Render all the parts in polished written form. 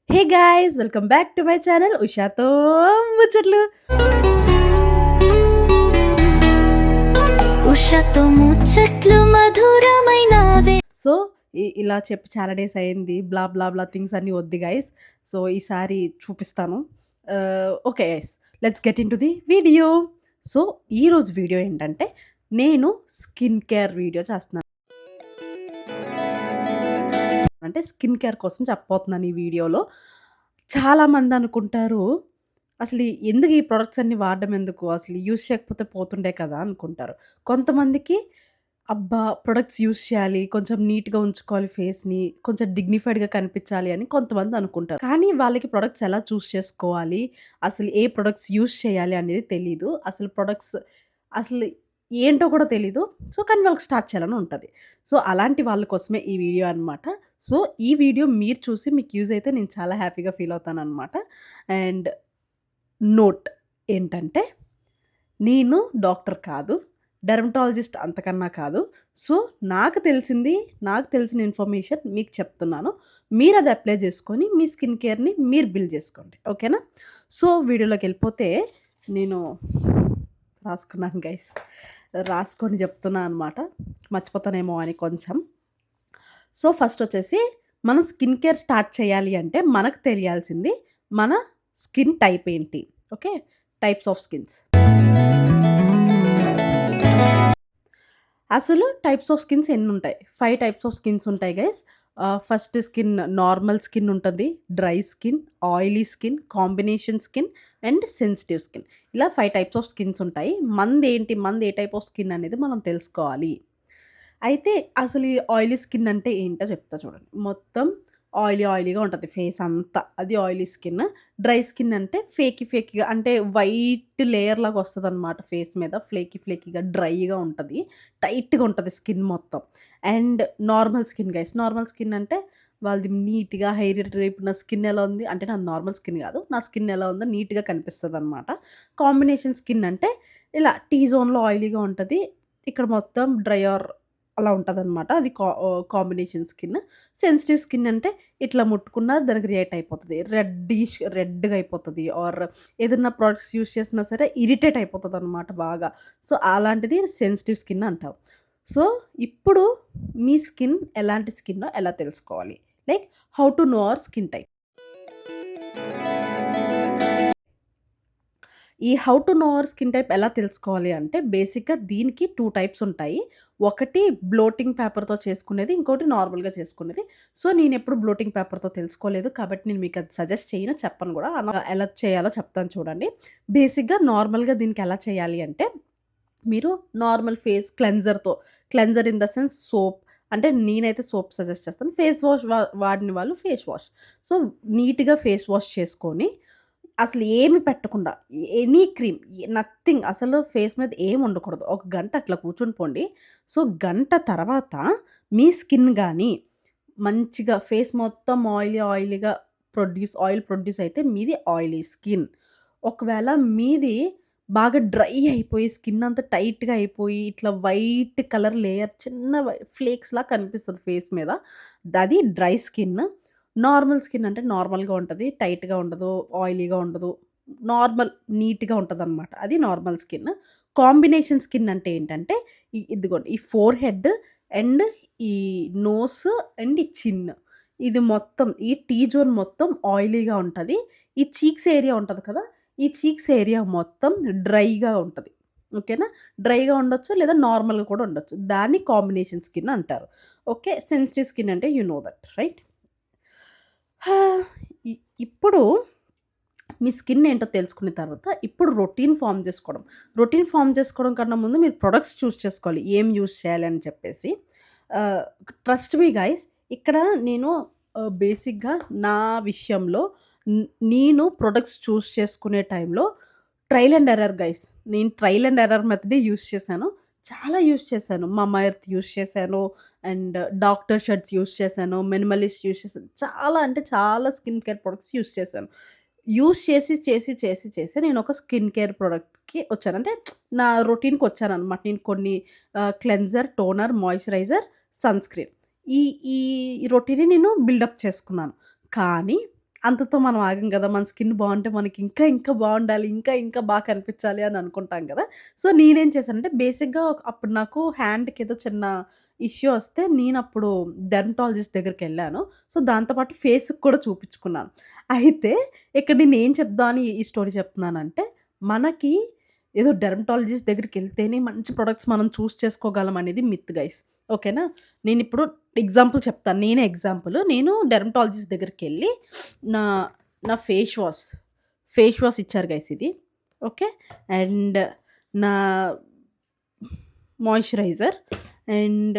Hey guys welcome back to my channel ఉషాతో ముచ్చట్లు. ఉషతో ముచ్చట్లు మధురమైనవే. సో ఇలా చెప్పి చాలా డేస్ అయింది. బ్లా బ్లా బ్లా థింగ్స్ అన్నీ వద్దు గైస్. సో ఈసారి చూపిస్తాను. Okay guys, let's get in to the video. So ఈరోజు వీడియో ఏంటంటే నేను స్కిన్ కేర్ వీడియో చేస్తున్నాను. అంటే స్కిన్ కేర్ కోసం చెప్పబోతున్నాను ఈ వీడియోలో. చాలామంది అనుకుంటారు, అసలు ఎందుకు ఈ ప్రొడక్ట్స్ అన్నీ వాడడం ఎందుకు? అసలు యూజ్ చేయకపోతే పోతుండే కదా అనుకుంటారు. కొంతమందికి అబ్బా! ప్రొడక్ట్స్ యూజ్ చేయాలి, కొంచెం నీట్‌గా ఉంచుకోవాలి ఫేస్‌ని, కొంచెం డిగ్నిఫైడ్‌గా కనిపించాలి అని కొంతమంది అనుకుంటారు. కానీ వాళ్ళకి ప్రొడక్ట్స్ ఎలా చూస్ చేసుకోవాలి, అసలు ఏ ప్రొడక్ట్స్ యూజ్ చేయాలి అనేది తెలీదు. అసలు ప్రొడక్ట్స్ అసలు ఏంటో కూడా తెలీదు. సో, కానీ వాళ్ళకి స్టార్ట్ చేయాలని ఉంటది. సో, అలాంటి వాళ్ళ కోసమే ఈ వీడియో అనమాట. సో, ఈ వీడియో మీరు చూసి మీకు యూజ్ అయితే నేను చాలా హ్యాపీగా ఫీల్ అవుతాననమాట. అండ్ నోట్ ఏంటంటే, నేను డాక్టర్ కాదు. డెర్మటాలజిస్ట్ అంతకన్నా కాదు. సో, నాకు తెలిసిన ఇన్ఫర్మేషన్ మీకు చెప్తున్నాను. మీరది అప్లై చేసుకొని మీ స్కిన్ కేర్‌ని మీరు బిల్డ్ చేసుకోండి. ఓకేనా? సో, వీడియోలోకెళ్ళిపోతే నేను రాసుకున్నాను గైస్. రాసుకొని చెప్తున్నా అనమాట. మర్చిపోతానేమో అని కొంచెం. సో, ఫస్టొచ్చేసి మనం స్కిన్ కేర్ స్టార్ట్ చేయాలి అంటే మనకు తెలియాల్సింది మన స్కిన్ టైప్ ఏంటి? ఓకే. Types of skins. అసలు టైప్స్ ఆఫ్ స్కిన్స్ ఎన్నుంటాయి? 5 టైప్స్ ఆఫ్ స్కిన్స్ ఉంటాయి guys. First skin normal skin ఉంటది. Dry skin, oily skin, combination skin and sensitive skin. ఇలా 5 టైప్స్ ఆఫ్ స్కిన్స్ ఉంటాయి. మనది ఏ టైప్ ఆఫ్ స్కిన్ అనేది మనం తెలుసుకోవాలి. అయితే అసలు ఈ ఆయిలీ స్కిన్ అంటే ఏంటో చెప్తా చూడండి. మొత్తం ఆయిలీగా ఉంటది ఫేస్ అంతా. అది ఆయిలీ స్కిన్. డ్రై స్కిన్ అంటే ఫేకీగా అంటే వైట్ లేయర్ లాగా వస్తదనమాట ఫేస్ మీద. ఫ్లేకీగా డ్రైగా ఉంటది. టైట్‌గా ఉంటది స్కిన్ మొత్తం. And normal skin guys. Normal skin అంటే వాళ్ళది నీట్‌గా హెయిర్ రేపు నా స్కిన్ ఎలా ఉంది అంటే నాది నార్మల్ స్కిన్ కాదు. నా స్కిన్ ఎలా ఉందో నీట్‌గా కనిపిస్తదనమాట. కాంబినేషన్ స్కిన్ అంటే ఇలా టీ జోన్‌లో ఆయిలీగా ఉంటది. ఇక్కడ మొత్తం డ్రై ఆర్ అలా ఉంటదనమాట. అది కాంబినేషన్ స్కిన్. సెన్సిటివ్ స్కిన్ అంటే ఇట్లా ముట్టుకున్నా దానికి రియాక్ట్ అయిపోతది. రెడ్‌గా అయిపోతది. ఆర్ ఏదన్నా ప్రొడక్ట్స్ యూజ్ చేసినా సరే ఇరిటేట్ అయిపోతదనమాట బాగా. సో, అలాంటిది సెన్సిటివ్ స్కిన్ అంటాం. సో, ఇప్పుడు మీ స్కిన్ ఎలాంటి స్కిన్నో ఎలా తెలుసుకోవాలి? Like how to know our skin type. ఈ how to know our skin type ఎలా తెలుసుకోవాలి అంటే బేసిక్‌గా దీనికి 2 టైప్స్ ఉంటాయి. ఒకటి బ్లోటింగ్ పేపర్‌తో చేసుకునేది. ఇంకోటి నార్మల్‌గా చేసుకునేది. సో, నేనెప్పుడు బ్లోటింగ్ పేపర్‌తో తెలుసుకోలేదు. కాబట్టి నేను మీకది సజెస్ట్ చేయను, చెప్పను గూడా. ఎలా చేయాలో చెప్తాను చూడండి. బేసిక్‌గా నార్మల్‌గా దీనికి ఎలా చేయాలి అంటే, మీరు normal face cleanser in the sense soap. అంటే నేనైతే సోప్ సజెస్ట్ చేస్తాను. ఫేస్ వాష్ వాడిన వాళ్ళు ఫేస్ వాష్. సో, నీట్‌గా ఫేస్ వాష్ చేసుకొని అసలు ఏమి పెట్టకుండా ఎనీ క్రీమ్ నథింగ్ అసలు ఫేస్ మీద ఏమి ఉండకూడదు. ఒక గంట అట్లా కూర్చొని పోండి. సో, గంట తర్వాత మీ స్కిన్ గాని మంచిగా ఫేస్ మొత్తం ఆయిలీగా ఆయిల్ ప్రొడ్యూస్ అయితే మీది ఆయిలీ స్కిన్. ఒకవేళ మీది బాగా డ్రై అయిపోయి స్కిన్ అంతా టైట్‌గా అయిపోయి ఇట్లా వైట్ కలర్ లేయర్ చిన్న ఫ్లేక్స్‌లా కనిపిస్తది ఫేస్ మీద. అది డ్రై స్కిన్. నార్మల్ స్కిన్ అంటే నార్మల్‌గా ఉంటది. టైట్‌గా ఉండదు. ఆయిలీగా ఉండదు. నార్మల్ నీట్‌గా ఉంటదనమాట. అది నార్మల్ స్కిన్. కాంబినేషన్ స్కిన్ అంటే ఏంటంటే ఇదిగోండి ఈ ఫోర్ హెడ్ అండ్ ఈ నోస్ అండ్ ఈ చిన్. ఇది మొత్తం ఈ టీ జోన్ మొత్తం ఆయిలీగా ఉంటది. ఈ చీక్స్ ఏరియా ఉంటది కదా! ఈ చీక్స్ ఏరియా మొత్తం డ్రైగా ఉంటది. ఓకేనా? డ్రైగా ఉండొచ్చు లేదా నార్మల్‌గా కూడా ఉండొచ్చు. దాన్ని కాంబినేషన్ స్కిన్ అంటారు. ఓకే. సెన్సిటివ్ స్కిన్ అంటే యూ నో దట్ రైట్? హా! ఇ ఇప్పుడు మీ స్కిన్ ఏంటో తెలుసుకున్న తర్వాత, ఇప్పుడు రొటీన్ ఫార్మ్ చేసుకోవడం కన్నా ముందు మీరు ప్రొడక్ట్స్ చూస్ చేసుకోవాలి. ఏం యూజ్ చేయాలి అని చెప్పేసి. ఆహ్, ట్రస్ట్ మీ గైస్, ఇక్కడ నేను బేసిక్‌గా నా విషయంలో నేను ప్రొడక్ట్స్ చూస్ చేసుకునే టైంలో ట్రైల్ అండ్ ఎర్రర్ గైస్. నేను ట్రైల్ అండ్ ఎర్రర్ మెథడే యూజ్ చేశాను. చాలా యూజ్ చేశాను. మమా ఎర్త్ యూజ్ చేశాను. అండ్ డాక్టర్ షర్ట్స్ యూజ్ చేశాను. మినిమలిస్ట్ యూజ్ చేశాను. చాలా అంటే చాలా స్కిన్ కేర్ ప్రొడక్ట్స్ యూజ్ చేశాను. యూజ్ చేసి నేనొక స్కిన్ కేర్ ప్రొడక్ట్‌కి వచ్చాను. అంటే నా రొటీన్‌కొచ్చాననమాట. నేను కొన్ని cleanser, toner, moisturiser, sunscreen. ఈ ఈ రొటీన్‌ని నేను బిల్డప్ చేసుకున్నాను. కానీ అంతతో మనం ఆగం గదా! మన స్కిన్ బావుంటే మనకి ఇంకా ఇంకా బావుండాలి. ఇంకా ఇంకా బా కనిపించాలి అని అనుకుంటాం గదా! సో, నేనేం చేశానంటే బేసిక్‌గా అప్పుడు నాకు హ్యాండ్‌కేదో చిన్న ఇష్యూ వస్తే నేనప్పుడు డెర్మటాలజిస్ట్ దగ్గరికెళ్ళాను. సో, దాంతో పాటు ఫేస్‌కి కూడా చూపించుకున్నాను. అయితే ఇక్కడ నేనేం చెప్దామని ఈ స్టోరీ చెప్తున్నానంటే, మనకి ఏదో డెర్మటాలజిస్ట్ దగ్గరికెళ్తేనే మంచి ప్రొడక్ట్స్ మనం చూజ్ చేసుకోగలం అనేది మిత్ గైస్. ఓకేనా? నేనిప్పుడు ఎగ్జాంపుల్ చెప్తాను. నేనే ఎగ్జాంపుల్. నేను డెర్మటాలజిస్ట్ దగ్గరికెళ్ళి నా నా ఫేస్ వాష్ ఇచ్చారు గైస్ ఇది. ఓకే. అండ్ నా moisturiser and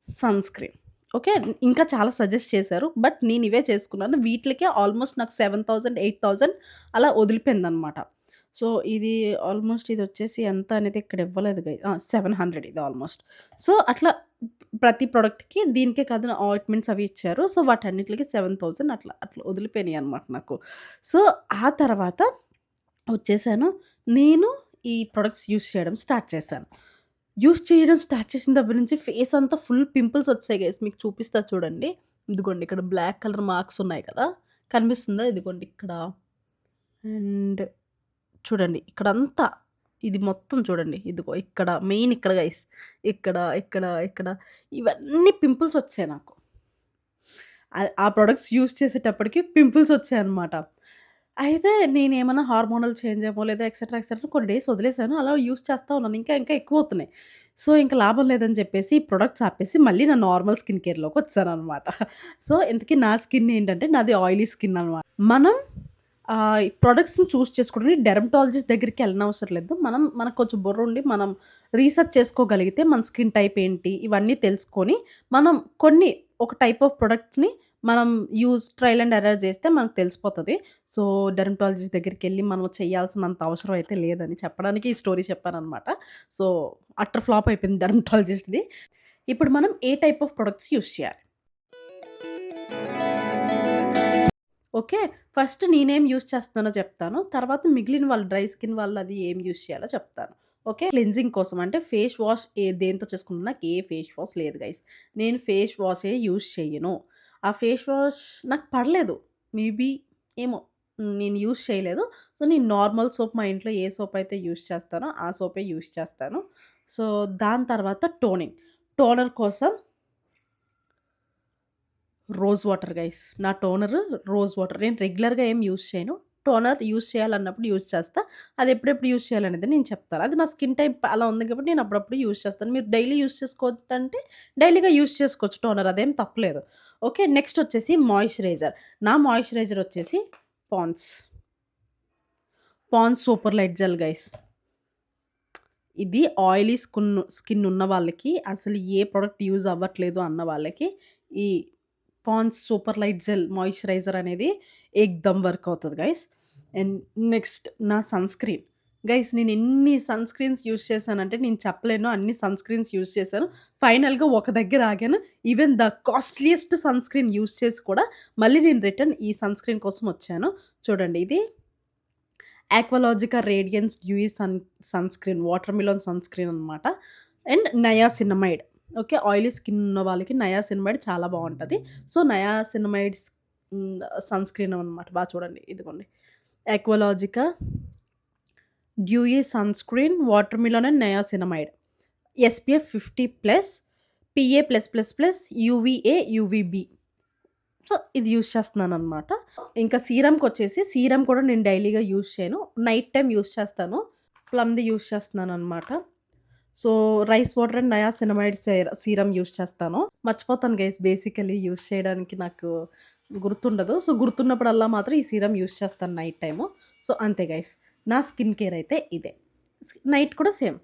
sunscreen. Okay. ఇంకా చాలా సజెస్ట్ చేశారు. బట్ నేనివే చేసుకున్నాను. వీటిలకే ఆల్మోస్ట్ నాకు 7,000, 8,000 అలా వదిలిపోయిందనమాట. సో, ఇది ఆల్మోస్ట్ ఇదొచ్చేసి ఎంత అనేది ఇక్కడ ఇవ్వలేదు 700 ఇది ఆల్మోస్ట్. సో, అట్లా ప్రతి ప్రొడక్ట్‌కి దీనికే కాదు ఆయింట్‌మెంట్స్ అవి ఇచ్చారు. సో, వాటన్నిట్లికి 7,000 అట్లా అట్లా వదిలిపోయినాయనమాట నాకు. సో, ఆ తర్వాత వచ్చేసాను. నేను ఈ ప్రొడక్ట్స్ యూజ్ చేయడం స్టార్ట్ చేశాను. యూజ్ చేయడం స్టార్ట్ చేసిన దగ్గర నుంచి ఫేస్ అంతా ఫుల్ పింపుల్స్ వచ్చాయి గైస్. మీకు చూపిస్తా చూడండి. ఇదిగోండి ఇక్కడ బ్లాక్ కలర్ మార్క్స్ ఉన్నాయి కదా! కనిపిస్తుందా? ఇదిగోండి ఇక్కడ. అండ్ చూడండి ఇక్కడంతా ఇది మొత్తం చూడండి. ఇదిగో ఇక్కడ మెయిన్ ఇక్కడ గైస్. ఇక్కడ ఇవన్నీ పింపుల్స్ వచ్చాయి నాకు. ఆ ప్రొడక్ట్స్ యూజ్ చేసేటప్పటికి పింపుల్స్ వచ్చాయన్నమాట. అయితే నేనేమన్నా హార్మోనల్ చేంజ్ ఏమో లేదా ఎక్సెట్రా, ఎక్సెట్రా కొన్ని డేస్ వదిలేసాను. అలా యూజ్ చేస్తా ఉన్నాను. ఇంకా ఇంకా ఎక్కువవుతున్నాయి. సో, ఇంక లాభం లేదని చెప్పేసి ఈ ప్రొడక్ట్స్ ఆపేసి మళ్ళీ నా నార్మల్ స్కిన్ కేర్‌లోకొచ్చాననమాట. సో, ఇంతకీ నా స్కిన్ ఏంటంటే నాది ఆయిలీ స్కిన్ అనమాట. మనం ఈ ప్రొడక్ట్స్‌ని చూజ్ చేసుకోవడానికి డెర్మటాలజిస్ట్ దగ్గరికి ఎళ్ళనవసరం లేదు. మనకు కొంచెం బుర్రుండి మనం రీసెర్చ్ చేసుకోగలిగితే మన స్కిన్ టైప్ ఏంటి ఇవన్నీ తెలుసుకొని మనం ఒక టైప్ ఆఫ్ ప్రొడక్ట్స్‌ని మనం ట్రయల్ అండ్ ఎర్రర్ చేస్తే మనకు తెలిసిపోతది. సో, డెర్మటాలజిస్ట్ దగ్గరికెళ్ళి మనం చేయాల్సినంత అవసరం అయితే లేదని చెప్పడానికి ఈ స్టోరీ చెప్పాననమాట. సో, అట్టర్ ఫ్లాప్ అయిపోయింది డెర్మటాలజిస్ట్‌ది. ఇప్పుడు మనం ఏ టైప్ ఆఫ్ ప్రొడక్ట్స్ యూజ్ చేయాలి? ఓకే. ఫస్ట్ నేనేం యూజ్ చేస్తున్నానో చెప్తాను. తర్వాత మిగిలిన వాళ్ళు డ్రై స్కిన్ వాళ్ళు అది ఏం యూజ్ చేయాలో చెప్తాను. ఓకే. క్లెన్జింగ్ కోసం అంటే ఫేస్ వాష్ దేనితో చేసుకుంటున్నా నాకు ఏ ఫేస్ వాష్ లేదు గైస్. నేను ఫేస్ వాషే యూజ్ చెయ్యను. ఆ ఫేస్ వాష్ నాకు పడలేదు. మేబీ ఏమో నేను యూజ్ చేయలేదు. సో, నేను నార్మల్ సోప్ మా ఇంట్లో ఏ సోప్ అయితే యూజ్ చేస్తానో ఆ సోపే యూజ్ చేస్తాను. సో, దాని తర్వాత టోనింగ్. టోనర్ కోసం రోజ్ వాటర్ గైస్. నా టోనరు రోజ్ వాటర్. నేను రెగ్యులర్‌గా ఏం యూజ్ చేయను. టోనర్ యూజ్ చేయాలన్నప్పుడు యూజ్ చేస్తా. అది ఎప్పుడెప్పుడు యూజ్ చేయాలనేది నేను చెప్తాను. అది నా స్కిన్ టైప్ అలా ఉంది కాబట్టి నేను అప్పుడప్పుడు యూజ్ చేస్తాను. మీరు డైలీ యూజ్ చేసుకోవచ్చంటే డైలీగా యూజ్ చేసుకోవచ్చు టోనర్ అదేం తప్పులేదు. ఓకే. నెక్స్ట్ వచ్చేసి మాయిశ్చరైజర్. నా మాయిశ్చరైజర్ వచ్చేసి Pond's. Pond's super light gel guys. ఇది ఆయిలీ స్కిన్ ఉన్న వాళ్ళకి అసలు ఏ ప్రొడక్ట్ యూజ్ అవ్వట్లేదు అన్న వాళ్ళకి ఈ Pond's super light gel moisturiser అనేది ఏకదమ్ వర్క్ అవుతది గైస్. అండ్ నెక్స్ట్ నా సన్ స్క్రీన్. గైస్ నేను ఎన్ని సన్ స్క్రీన్స్ యూజ్ చేశానంటే నేను చెప్పలేను. అన్ని సన్ స్క్రీన్స్ యూజ్ చేశాను. ఫైనల్‌గా ఒక దగ్గర ఆగాను. Even the costliest sunscreen use చేసి కూడా మళ్ళీ నేను రిటర్న్ ఈ సన్ స్క్రీన్ కోసం వచ్చాను. చూడండి ఇది Aqualogica radiance dewy sunscreen watermelon sunscreen అనమాట. And niacinamide. Okay. Oily skin ఉన్న వాళ్ళకి నయాసినమైడ్ చాలా బావుంటది. సో, నయాసినమైడ్ సన్ స్క్రీన్ అనమాట. చూడండి ఇదిగోండి. Aqualogica dewy sunscreen watermelon and niacinamide. SPF 50+, PA+++, UVA, UVB. So, ఇది use చేస్తున్నాననమాట. ఇంకా సీరమ్‌కొచ్చేసి సీరమ్ కూడా నేను డైలీగా యూజ్ చేయను. నైట్ టైమ్ యూజ్ చేస్తాను. ప్లమ్‌ది యూజ్ చేస్తున్నాననమాట. So, rice water and niacinamide serum use చేస్తాను. మర్చిపోతాను గైస్ బేసికల్లీ యూజ్ చేయడానికి నాకు గుర్తుండదు. సో, గుర్తున్నప్పుడల్లా మాత్రం ఈ సీరమ్ యూజ్ చేస్తాను నైట్ టైము. సో, అంతే గైస్. నా స్కిన్ కేర్ అయితే ఇదే. నైట్ కూడా సేమ్.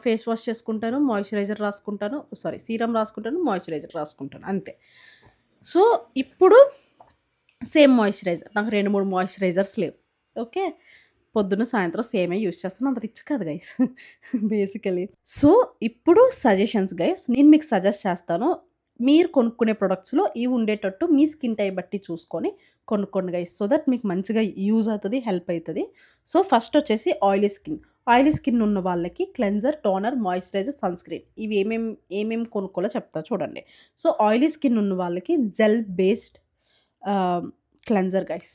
ఫేస్ వాష్ చేసుకుంటాను, మాయిశ్చరైజర్ రాసుకుంటాను. సీరమ్ రాసుకుంటాను, మాయిశ్చరైజర్ రాసుకుంటాను అంతే. సో, ఇప్పుడు సేమ్ మాయిశ్చరైజర్. నాకు 2, 3 మాయిశ్చరైజర్స్ లేవు. ఓకే. పొద్దున్న, సాయంత్రం సేమే యూజ్ చేస్తాను. అంత రిచ్ కాదు గైస్ బేసికల్లీ. సో, ఇప్పుడు సజెషన్స్ గైస్. నేను మీకు సజెస్ట్ చేస్తాను. మీరు కొనుక్కునే ప్రొడక్ట్స్‌లో ఇవి ఉండేటట్టు మీ స్కిన్ టైప్ బట్టి చూసుకొని కొనుక్కోండి గైస్. సో దట్ మీకు మంచిగా యూజ్ అవుతది, హెల్ప్ అయితది. సో, ఫస్ట్ వచ్చేసి ఆయిలీ స్కిన్. ఆయిలీ స్కిన్ ఉన్న వాళ్ళకి cleanser, toner, moisturiser, sunscreen ఇవి ఏమేం కొనుక్కోవాలో చెప్తా చూడండి. సో, ఆయిలీ స్కిన్ ఉన్న వాళ్ళకి gel based cleanser guys.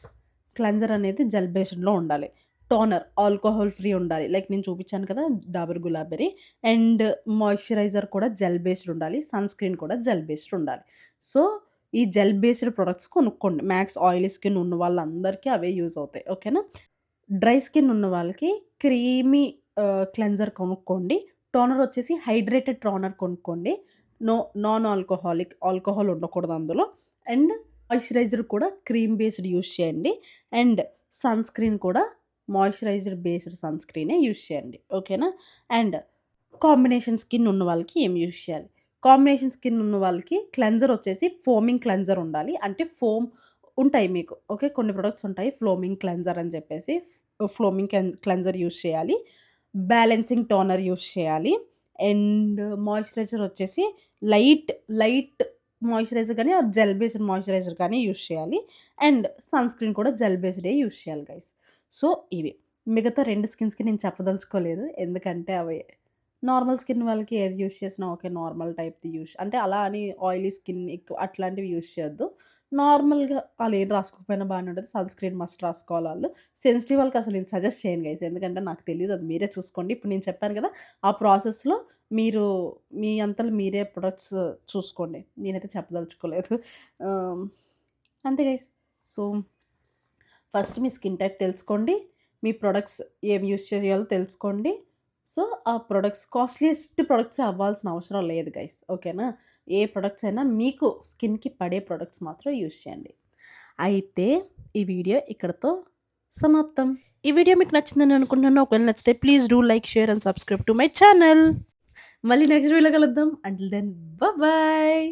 Cleanser అనేది జెల్ బేస్డ్‌లో ఉండాలి. టోనర్ ఆల్కహాల్ ఫ్రీ ఉండాలి. లైక్ నేను చూపించాను కదా! డాబర్ గులాబెరీ అండ్ మాయిశ్చరైజర్ కూడా జెల్ బేస్డ్ ఉండాలి. సన్ స్క్రీన్ కూడా జెల్ బేస్డ్ ఉండాలి. సో, ఈ జెల్ బేస్డ్ ప్రొడక్ట్స్ కొనుక్కోండి. మ్యాక్స్ ఆయిలీ స్కిన్ ఉన్న వాళ్ళందరికీ అవే యూజ్ అవుతాయి. ఓకేనా? డ్రై స్కిన్ ఉన్న వాళ్ళకి క్రీమీ క్లెన్జర్ కొనుక్కోండి. టోనర్ వచ్చేసి హైడ్రేటెడ్ టోనర్ కొనుక్కోండి. నాన్ ఆల్కహాలిక్ ఆల్కహాల్ ఉండకూడదు అందులో. అండ్ మాయిశ్చరైజర్ కూడా క్రీమ్ బేస్డ్ యూజ్ చేయండి. అండ్ సన్ స్క్రీన్ కూడా మాయిశ్చరైజర్ బేస్డ్ సన్ స్క్రీనే యూజ్ చేయండి. ఓకేనా? అండ్ కాంబినేషన్ స్కిన్ ఉన్న వాళ్ళకి ఏం యూజ్ చేయాలి? కాంబినేషన్ స్కిన్ ఉన్న వాళ్ళకి క్లెన్జర్ వచ్చేసి ఫోమింగ్ క్లెన్జర్ ఉండాలి. అంటే ఫోమ్ ఉంటాయి మీకు. ఓకే. కొన్ని ప్రొడక్ట్స్ ఉంటాయి. ఫ్లోమింగ్ క్లెన్జర్ అని చెప్పేసి ఫ్లోమింగ్ క్లెన్జర్ యూజ్ చేయాలి. బ్యాలెన్సింగ్ టోనర్ యూజ్ చేయాలి. అండ్ మాయిశ్చరైజర్ వచ్చేసి లైట్, లైట్ మాయిశ్చరైజర్ గానీ ఆర్ జెల్ బేస్డ్ మాయిశ్చరైజర్ కానీ యూజ్ చేయాలి. అండ్ సన్ స్క్రీన్ కూడా జెల్ బేస్డే యూజ్ చేయాలి గైస్. సో, ఇవి. మిగతా 2 స్కిన్స్‌కి నేను చెప్పదలుచుకోలేదు. ఎందుకంటే అవి నార్మల్ స్కిన్ వాళ్ళకి ఏది యూజ్ చేసినా ఓకే. నార్మల్ టైప్‌ది అంటే అలా అని ఆయిలీ స్కిన్ ఎక్కువ అట్లాంటివి యూజ్ చేయొద్దు. నార్మల్‌గా ఆళ్ళేం రాసుకోకపోయినా బానే ఉంటది. సన్ స్క్రీన్ మస్ట్ రాసుకోవాలి ఆళ్ళు. సెన్సిటివ్ వాళ్ళకి అసలు నేను సజెస్ట్ చేయను గైస్. ఎందుకంటే నాకు తెలీదు. అది మీరే చూసుకోండి. ఇప్పుడు నేను చెప్పాను కదా! ఆ ప్రాసెస్‌లో మీరు మీ అంతలో మీరే ప్రొడక్ట్స్ చూసుకోండి. నేనైతే చెప్పదలుచుకోలేదు. ఆహ్, అంతే గైస్. సో, ఫస్ట్ మీ స్కిన్ టైప్ తెలుసుకోండి. మీ ప్రొడక్ట్స్ ఏం యూజ్ చేయాలో తెలుసుకోండి. సో, ఆ ప్రొడక్ట్స్ కాస్ట్‌లీయెస్ట్ ప్రొడక్ట్సే అవ్వాల్సిన అవసరం లేదు గైస్. ఓకేనా? ఏ ప్రొడక్ట్స్ అయినా మీకు స్కిన్‌కి పడే ప్రొడక్ట్స్ మాత్రం యూజ్ చేయండి. అయితే ఈ వీడియో ఇక్కడితో సమాప్తం. ఈ వీడియో మీకు నచ్చిందని అనుకుంటున్నాను. ఒకవేళ నచ్చితే please do like, share and subscribe to my channel. మళ్ళీ నెక్స్ట్ వీడియోలో కలుద్దాం. Until then bye.